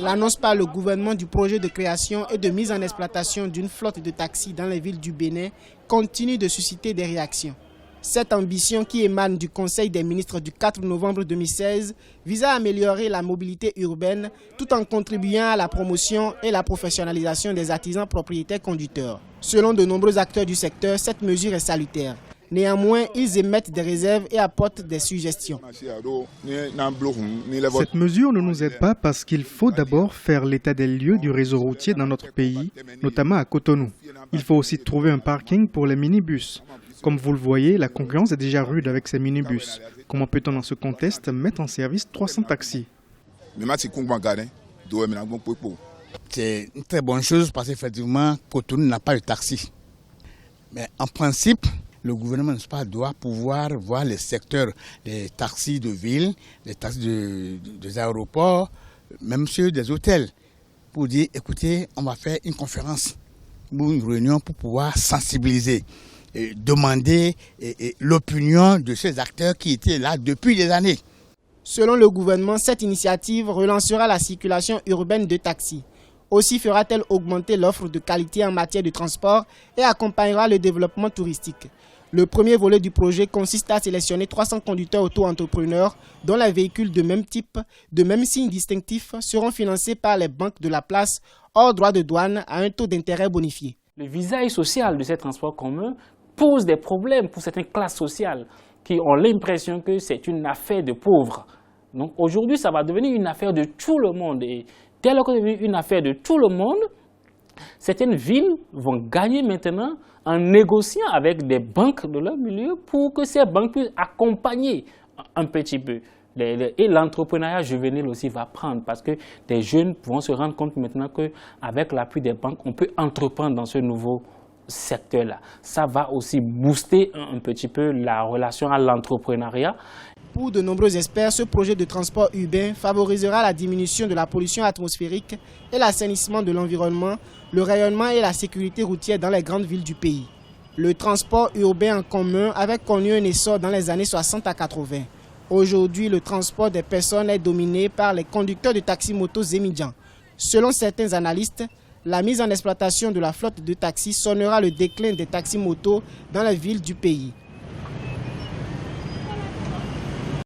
L'annonce par le gouvernement du projet de création et de mise en exploitation d'une flotte de taxis dans les villes du Bénin continue de susciter des réactions. Cette ambition qui émane du Conseil des ministres du 4 novembre 2016 vise à améliorer la mobilité urbaine tout en contribuant à la promotion et la professionnalisation des artisans propriétaires conducteurs. Selon de nombreux acteurs du secteur, cette mesure est salutaire. Néanmoins, ils émettent des réserves et apportent des suggestions. Cette mesure ne nous aide pas parce qu'il faut d'abord faire l'état des lieux du réseau routier dans notre pays, notamment à Cotonou. Il faut aussi trouver un parking pour les minibus. Comme vous le voyez, la concurrence est déjà rude avec ces minibus. Comment peut-on dans ce contexte mettre en service 300 taxis? C'est une très bonne chose parce qu'effectivement, Cotonou n'a pas de taxi. Mais en principe, le gouvernement doit pouvoir voir les secteurs, les taxis de ville, les taxis des aéroports, même ceux des hôtels, pour dire, écoutez, on va faire une conférence ou une réunion pour pouvoir sensibiliser et demander l'opinion de ces acteurs qui étaient là depuis des années. Selon le gouvernement, cette initiative relancera la circulation urbaine de taxis. Aussi fera-t-elle augmenter l'offre de qualité en matière de transport et accompagnera le développement touristique. Le premier volet du projet consiste à sélectionner 300 conducteurs auto-entrepreneurs dont les véhicules de même type, de même signe distinctif seront financés par les banques de la place hors droit de douane à un taux d'intérêt bonifié. Le visage social de ces transports communs pose des problèmes pour certaines classes sociales qui ont l'impression que c'est une affaire de pauvres. Donc aujourd'hui, ça va devenir une affaire de tout le monde. Et dès lors que c'est devenu une affaire de tout le monde, certaines villes vont gagner maintenant en négociant avec des banques de leur milieu pour que ces banques puissent accompagner un petit peu. Et l'entrepreneuriat juvénile aussi va prendre parce que des jeunes vont se rendre compte maintenant qu'avec l'appui des banques, on peut entreprendre dans ce nouveau secteur-là. Ça va aussi booster un petit peu la relation à l'entrepreneuriat. Pour de nombreux experts, ce projet de transport urbain favorisera la diminution de la pollution atmosphérique et l'assainissement de l'environnement, le rayonnement et la sécurité routière dans les grandes villes du pays. Le transport urbain en commun avait connu un essor dans les années 60 à 80. Aujourd'hui, le transport des personnes est dominé par les conducteurs de taxis-motos émigrants. Selon certains analystes, la mise en exploitation de la flotte de taxis sonnera le déclin des taxis-motos dans les villes du pays.